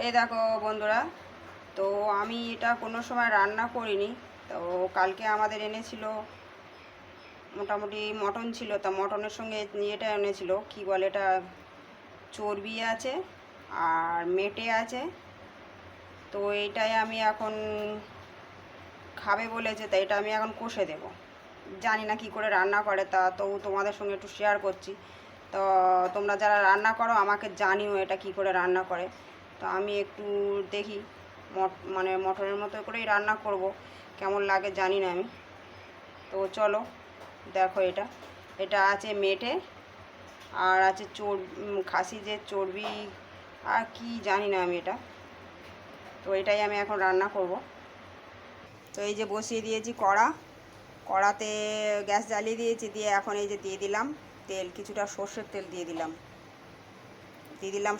এই দেখো বন্ধুরা, তো আমি এটা কোনো সময় রান্না করিনি। তো কালকে আমাদের এনেছিল মোটামুটি মটন ছিল, তা মটনের সঙ্গে এটা এনেছিল কি বলে এটা, চর্বি আছে আর মেটে আছে। তো এইটাই আমি এখন খাবে বলেছে, তাই এটা আমি এখন কষে দেব। জানি না কি করে রান্না করে, তা তো তোমাদের সঙ্গে একটু শেয়ার করছি। তো তোমরা যারা রান্না করো আমাকে জানিও এটা কি করে রান্না করে। তো আমি একটু দেখি, মানে মটনের মতো করেই রান্না করব, কেমন লাগে জানি না আমি। তো চলো দেখো, এটা এটা আছে মেটে, আর আছে খাসি যে চর্বি, আর কি জানি না আমি এটা। তো এটাই আমি এখন রান্না করব। তো এই যে বসিয়ে দিয়েছি কড়াতে, গ্যাস জ্বালিয়ে দিয়েছি, দিয়ে এখন এই যে দিয়ে দিলাম তেল, কিছুটা সর্ষের তেল দিয়ে দিলাম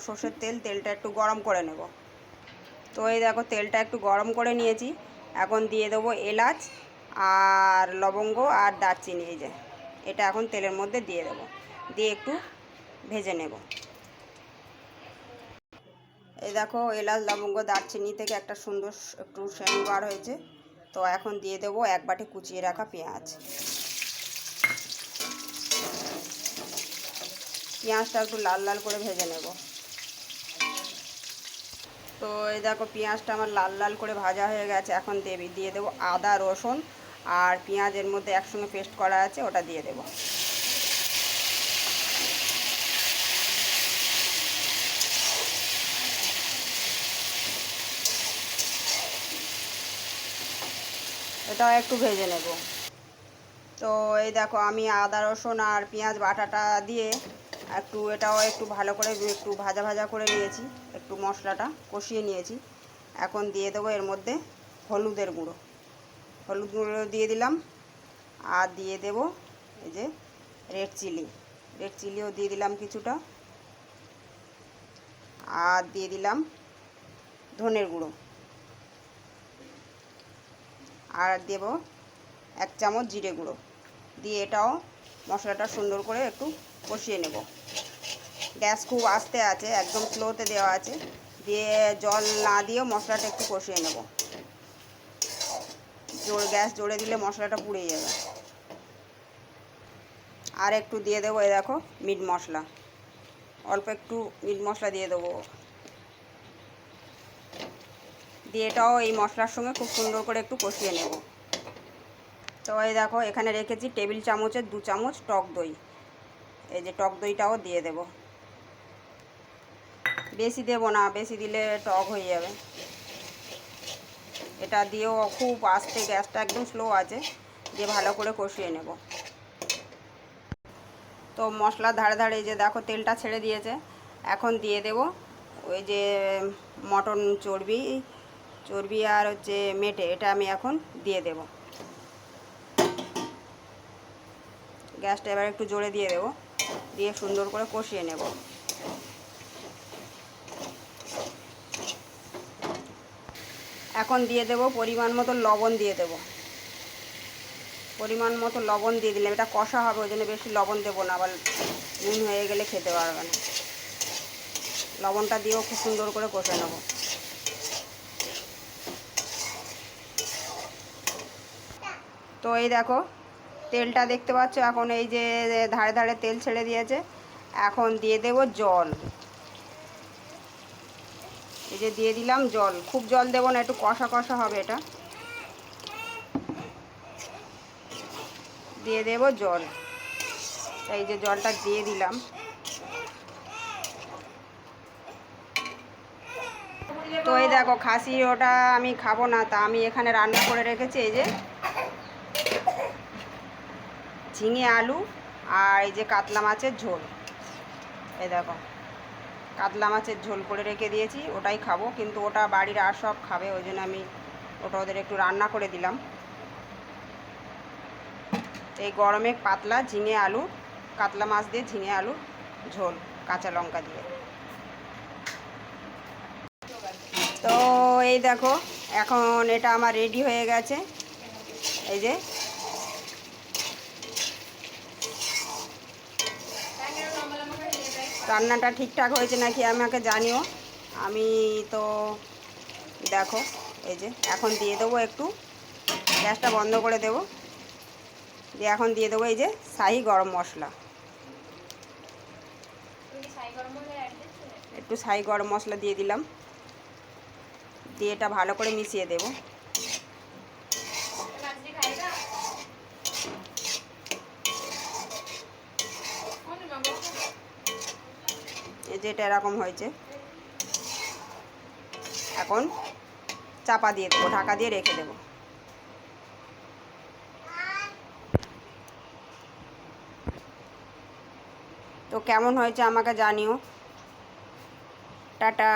সর্ষের তেল। তেলটা একটু গরম করে নেব। তো এই দেখো তেলটা একটু গরম করে নিয়েছি, এখন দিয়ে দেবো এলাচ আর লবঙ্গ আর দারচিনি। এই যে এটা এখন তেলের মধ্যে দিয়ে দেবো, দিয়ে একটু ভেজে নেব। এই দেখো এলাচ লবঙ্গ দারচিনি থেকে একটা সুন্দর একটু সেন্ট বার হয়েছে। তো এখন দিয়ে দেবো এক বাটি কুচিয়ে রাখা পেঁয়াজ। পেঁয়াজটা একটু লাল লাল করে ভেজে নেব। তো এই দেখো পেঁয়াজটা আমার লাল লাল করে ভাজা হয়ে গেছে, এখন দিয়ে দেবো আদা রসুন আর পেঁয়াজের মধ্যে একসঙ্গে পেস্ট করা আছে, ওটা দিয়ে দেবো। এটাও একটু ভেজে নেব। তো এই দেখো আমি আদা রসুন আর পেঁয়াজ বাটাটা দিয়ে এটাও একটু ভালো করে একটু ভাজা ভাজা করে নিয়েছি, একটু মশলাটা কষিয়ে নিয়েছি। এখন দিয়ে দেবো এর মধ্যে হলুদ গুঁড়ো দিয়ে দিলাম, আর দিয়ে দেব এই যে রেড চিলিও দিয়ে দিলাম কিছুটা, আর দিয়ে দিলাম ধনের গুঁড়ো, আর দেব 1 চামচ জিরে গুঁড়ো দিয়ে এটাও মশলাটা সুন্দর করে একটু কষিয়ে নেব। গ্যাস খুব আস্তে আছে, একদম স্লোতে দেওয়া আছে, দিয়ে জল না দিয়েও মশলাটা একটু কষিয়ে নেব। গ্যাস জোরে দিলে মশলাটা পুড়ে যাবে। আর একটু দিয়ে দেবো এই দেখো মিট মশলা, অল্প একটু মিট মশলা দিয়ে দেবো, দিয়ে এটাও এই মশলার সঙ্গে খুব সুন্দর করে একটু কষিয়ে নেব। তো এই দেখো এখানে রেখেছি টেবিল চামচের 2 চামচ টক দই, এই যে টক দইটাও দিয়ে দেব। বেশি দেব না, বেশি দিলে টক হয়ে যাবে। এটা দিয়েও খুব আস্তে, গ্যাসটা একদম স্লো আছে, দিয়ে ভালো করে কষিয়ে নেব। তো মশলার ধারে ধারে এই যে দেখো তেলটা ছেড়ে দিয়েছে, এখন দিয়ে দেব ওই যে মটন চর্বি আর হচ্ছে মেটে, এটা আমি এখন দিয়ে দেব। গ্যাসটা এবার একটু জোরে দিয়ে দেব, দিয়ে সুন্দর করে কষিয়ে নেব। এখন দিয়ে দেব পরিমাণ মতো লবণ দিয়ে দেব। পরিমাণ মতো লবণ দিয়ে দিলাম, এটা কষা হবে ওই জন্য বেশি লবণ দেবো না, আবার নুন হয়ে গেলে খেতে পারবে না। লবণটা দিয়েও খুব সুন্দর করে কষে নেব। তো এই দেখো তেলটা দেখতে পাচ্ছ, এখন এই যে ধারে ধারে তেল ছেড়ে দিয়েছে, এখন দিয়ে দেব জল। এই যে দিয়ে দিলাম জল, খুব জল দেবো না, একটু কষা কষা হবে এটা। দিয়ে দেব জল, এই যে জলটা দিয়ে দিলাম। তো এই দেখো খাসি ওটা আমি খাবো না, তা আমি এখানে রান্না করে রেখেছি এই যে ঝিঙে আলু আর এই যে কাতলা মাছের ঝোল। এই দেখো কাতলা মাছের ঝোল করে রেখে দিয়েছি, ওটাই খাবো, কিন্তু ওটা বাড়ির আর সব খাবে, ওই জন্য আমি ওটা ওদের একটু রান্না করে দিলাম। এই গরমে পাতলা ঝিঙে আলু, কাতলা মাছ দিয়ে ঝিঙে আলু ঝোল, কাঁচা লঙ্কা দিয়ে। তো এই দেখো এখন এটা আমার রেডি হয়ে গেছে। এই যে রান্নাটা ঠিকঠাক হয়েছে নাকি আমাকে জানিও। আমি তো দেখো এই যে এখন দিয়ে দেবো একটু, গ্যাসটা বন্ধ করে দেবো, দিয়ে এখন দিয়ে দেবো এই যে শাহি গরম মশলা। একটু শাহি গরম মশলা দিয়ে দিলাম, দিয়ে এটা ভালো করে মিশিয়ে দেব। এই যে এটা এরকম হয়েছে, এখন চাপা দিয়ে দেবো, ঢাকা দিয়ে রেখে দেবো। তো কেমন হয়েছে আমাকে জানিও। টাটা।